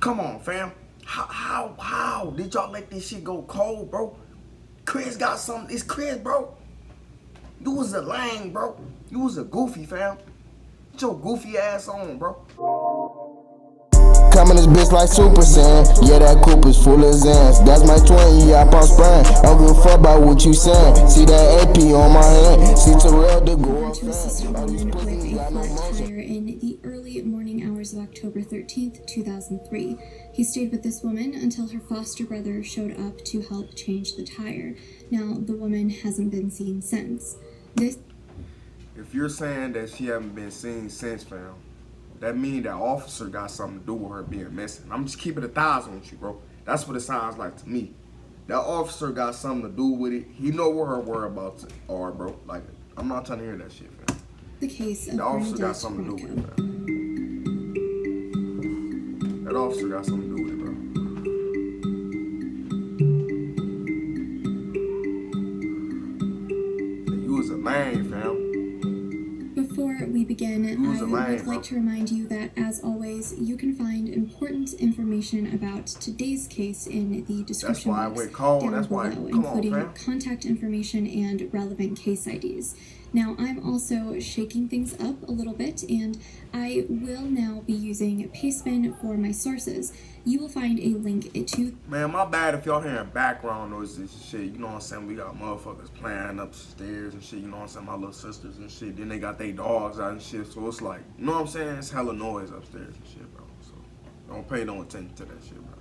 Come on, fam. How did y'all let this shit go cold, bro? Chris got something. It's Chris, bro. You was a lame, bro. You was a goofy, fam. Get your goofy ass on, bro. Coming this bitch like Super Saiyan. Yeah, that coupe is full of Zans. That's my twin, yeah, I pop spraying. I don't give a fuck about what you saying. See that AP on my hand. See Terrell the go To assist a woman with a flat tire in the early morning hours of October 13th, 2003. He stayed with this woman until her foster brother showed up to help change the tire. Now, the woman hasn't been seen since. If you're saying that she haven't been seen since, fam, that means that officer got something to do with her being missing. I'm just keeping 1,000 with you, bro. That's what it sounds like to me. That officer got something to do with it. He know where her whereabouts are, bro. Like, I'm not trying to hear that shit, fam. The case of the officer got something to do with it, fam. That officer got something to do with it, bro. You was a lame, fam. Before we begin, I would like to remind you that, as always, you can find important information about today's case in the description box down below, including contact information and relevant case IDs. Now, I'm also shaking things up a little bit, and I will now be using Pastebin for my sources. You will find a link to... Man, my bad if y'all hearing background noises and shit. You know what I'm saying? We got motherfuckers playing upstairs and shit. You know what I'm saying? My little sisters and shit. Then they got their dogs out and shit. So it's like, you know what I'm saying? It's hella noise upstairs and shit, bro. So don't pay no attention to that shit, bro.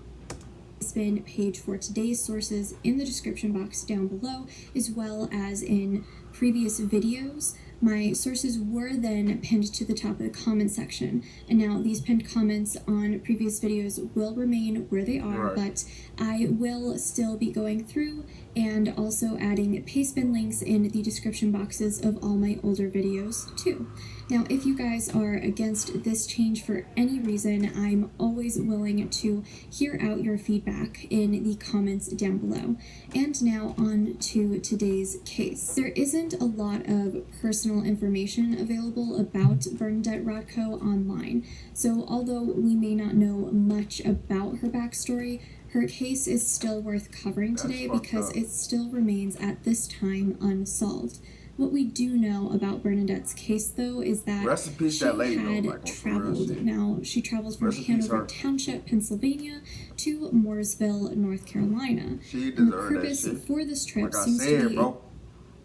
Pastebin page for today's sources in the description box down below, as well as in previous videos. My sources were then pinned to the top of the comment section, and now these pinned comments on previous videos will remain where they are, but I will still be going through and also adding Pastebin links in the description boxes of all my older videos too. Now, if you guys are against this change for any reason, I'm always willing to hear out your feedback in the comments down below. And now on to today's case. There isn't a lot of personal information available about Bernadette Rodko online, so although we may not know much about her backstory, her case is still worth covering today because it still remains at this time unsolved. What we do know about Bernadette's case, though, is that she had traveled. Now, she traveled from Hanover Township, Pennsylvania, to Mooresville, North Carolina. And the purpose for this trip seems to be... bro,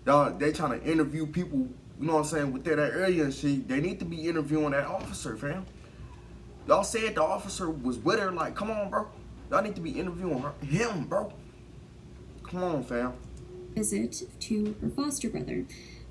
y'all, they trying to interview people, you know what I'm saying, within that area and shit. They need to be interviewing that officer, fam. Y'all said the officer was with her. Like, come on, bro. Y'all need to be interviewing him, bro. Come on, fam. Visit to her foster brother,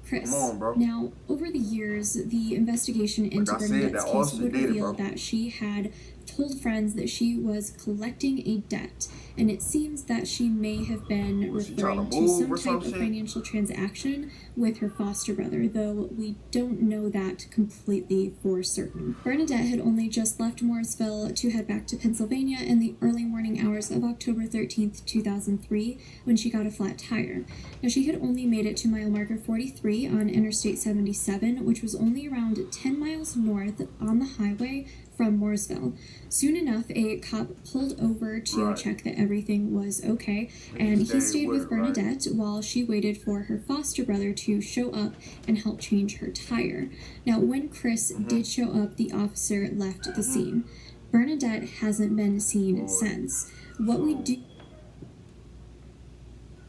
Chris. Come on, bro. Now, over the years, the investigation into Bernadette's case would reveal that she had told friends that she was collecting a debt, and it seems that she may have been referring to some type of financial transaction with her foster brother, though we don't know that completely for certain. Bernadette had only just left Mooresville to head back to Pennsylvania in the early morning hours of October 13th, 2003, when she got a flat tire. Now, she had only made it to mile marker 43 on Interstate 77, which was only around 10 miles north on the highway from Mooresville. Soon enough, a cop pulled over to check that everything was okay, and he stayed with Bernadette while she waited for her foster brother to show up and help change her tire. Now, when Chris did show up, the officer left the scene. Bernadette hasn't been seen since. What we do...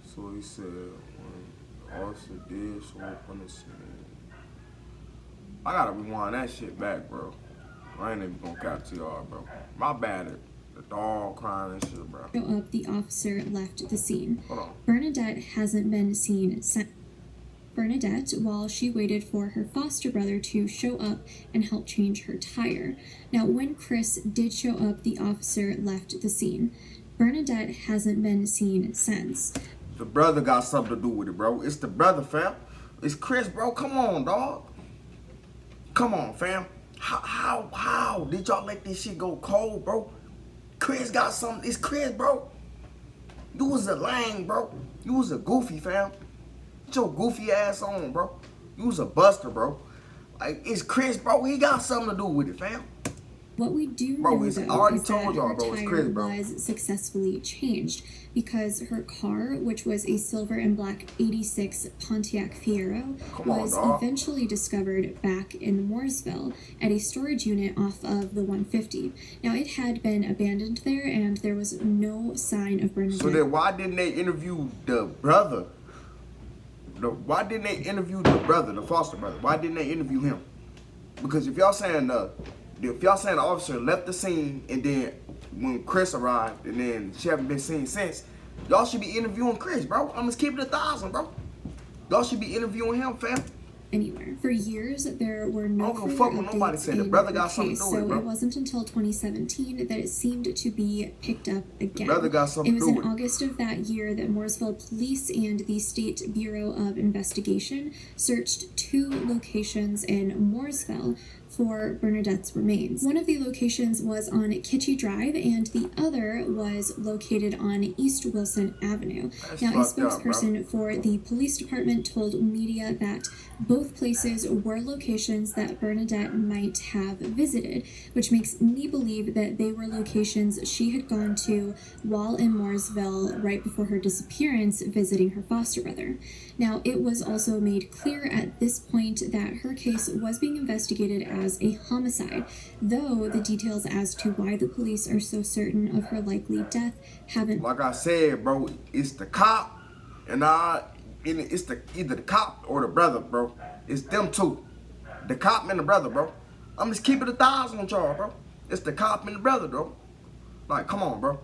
So he said when the officer did show up on the scene. I gotta rewind that shit back, bro. I ain't even gonna cap to y'all, bro. My bad. The dog crying and shit, bro. Show up, the officer left the scene. Hold on. Bernadette hasn't been seen since. Bernadette, while she waited for her foster brother to show up and help change her tire. Now, when Chris did show up, the officer left the scene. Bernadette hasn't been seen since. The brother got something to do with it, bro. It's the brother, fam. It's Chris, bro. Come on, dog. Come on, fam. How did y'all let this shit go cold, bro? Chris got something. It's Chris, bro. You was a lame, bro. You was a goofy, fam. Get your goofy ass on, bro. You was a buster, bro. Like, it's Chris, bro. He got something to do with it, fam. What we do Bro, know, it's though, already is told that y'all, her bro, it's tire Chris, bro. was successfully changed because her car, which was a silver and black 86 Pontiac Fiero, was eventually discovered back in Mooresville at a storage unit off of the 150. Now, it had been abandoned there, and there was no sign of Bernadette. So then why didn't they interview the brother? Why didn't they interview the brother, the foster brother? Why didn't they interview him? Because if y'all saying the officer left the scene and then when Chris arrived and then she haven't been seen since, y'all should be interviewing Chris, bro. I'm just keeping it 1,000, bro. Y'all should be interviewing him, fam. Anywhere. For years, there were no further fuck what nobody updates said. The in brother her got something case, to do with it, so bro. it wasn't until 2017 that it seemed to be picked up again. The brother got something It was to do in with it. August of that year that Mooresville Police and the State Bureau of Investigation searched 2 locations in Mooresville for Bernadette's remains. One of the locations was on Kitchie Drive, and the other was located on East Wilson Avenue. Now, a spokesperson for the police department told media that both places were locations that Bernadette might have visited, which makes me believe that they were locations she had gone to while in Mooresville right before her disappearance, visiting her foster brother. Now, it was also made clear at this point that her case was being investigated as a homicide, though the details as to why the police are so certain of her likely death haven't. Like I said, bro, it's the cop and it's either the cop or the brother, bro. It's them two. The cop and the brother, bro. I'm just keeping it 1,000 on y'all, bro. It's the cop and the brother, bro. Like, come on, bro.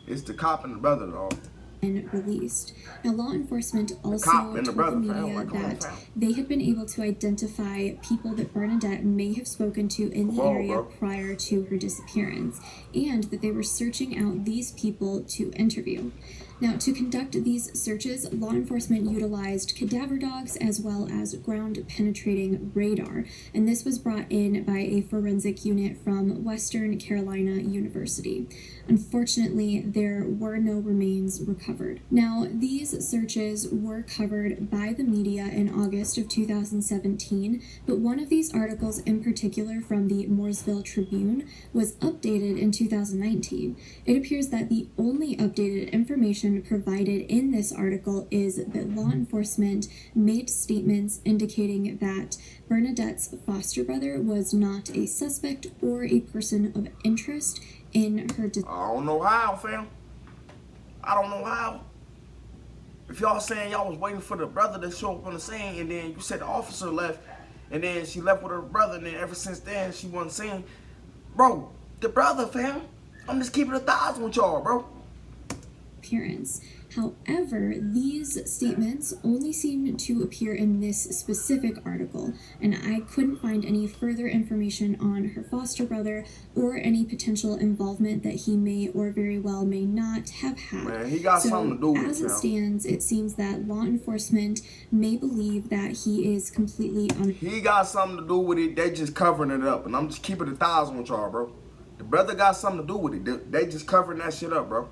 It's the cop and the brother, dog. And released. Now, law enforcement also told the media that they had been able to identify people that Bernadette may have spoken to in the area prior to her disappearance, and that they were searching out these people to interview. Now, to conduct these searches, law enforcement utilized cadaver dogs as well as ground-penetrating radar, and this was brought in by a forensic unit from Western Carolina University. Unfortunately, there were no remains recovered. Now, these searches were covered by the media in August of 2017, but one of these articles in particular from the Mooresville Tribune was updated in 2019. It appears that the only updated information provided in this article is that law enforcement made statements indicating that Bernadette's foster brother was not a suspect or a person of interest in her I don't know how, fam. I don't know how. If y'all saying y'all was waiting for the brother to show up on the scene, and then you said the officer left, and then she left with her brother, and then ever since then she wasn't seen. Bro, the brother, fam. I'm just keeping it 1,000 with y'all, bro. Appearance. However, these statements only seem to appear in this specific article, and I couldn't find any further information on her foster brother or any potential involvement that he may or very well may not have had. Man, he got something to do with it. As it stands, it seems that law enforcement may believe that he is completely He got something to do with it. They just covering it up, and I'm just keeping it 1,000 with y'all, bro. The brother got something to do with it. They just covering that shit up, bro.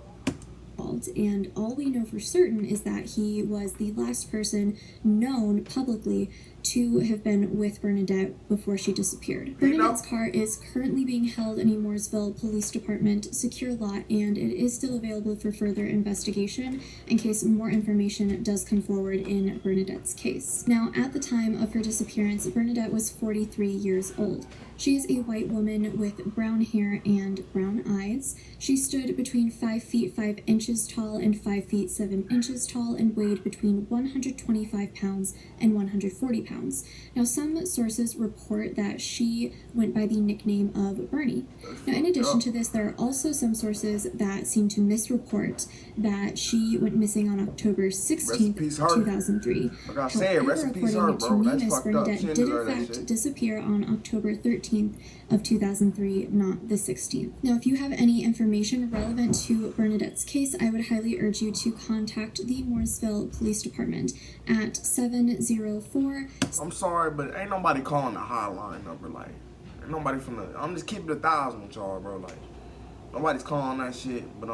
And all we know for certain is that he was the last person known publicly to have been with Bernadette before she disappeared. Bernadette's car is currently being held in a Mooresville Police Department secure lot, and it is still available for further investigation in case more information does come forward in Bernadette's case. Now, at the time of her disappearance, Bernadette was 43 years old. She is a white woman with brown hair and brown eyes. She stood between 5 feet 5 inches tall and 5 feet 7 inches tall and weighed between 125 pounds and 140 pounds. Now, some sources report that she went by the nickname of Bernie. Now, in addition to this, there are also some sources that seem to misreport that she went missing on October 16th, 2003. Like I said, rest in peace her, bro. That's fucked up. Bernadette did in fact disappear on October 13th of 2003, not the 16th. Now, if you have any information relevant to Bernadette's case, I would highly urge you to contact the Mooresville Police Department at 704. I'm sorry, but ain't nobody calling the hotline number. Like, ain't nobody from the. I'm just keeping it 1,000 with y'all, bro. Like, nobody's calling that shit. But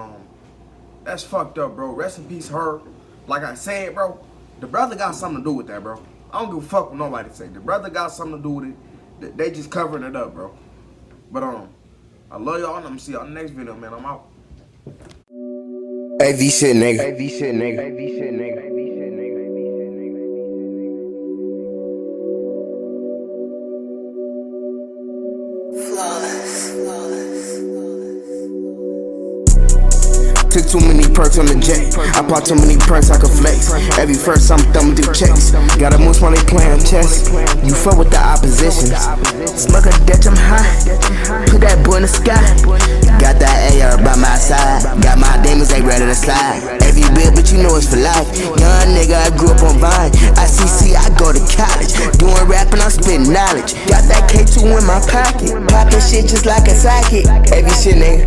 that's fucked up, bro. Rest in peace, her. Like I said, bro, the brother got something to do with that, bro. I don't give a fuck what nobody say. The brother got something to do with it. They just covering it up, bro. But I love y'all, and I'm gonna see y'all next video, man. I'm out. AV shit, nigga. AV shit, nigga. AV shit, nigga. AV shit, nigga. Took too many perks on the jet. I bought too many perks I could flex. Every first I'm thumbing through checks. Gotta move while they playing chess. You fuck with the oppositions. Smoke a Dutch, I'm high. Put that boy in the sky. Got that AR by my side. Got my demons, they ready to slide. Every bit, but you know it's for life. Young nigga, I grew up on Vine. ICC, I go to college. Doing rapping, I'm spitting knowledge. Got that K2 in my pocket. Poppin' shit just like a socket. Every shit, nigga.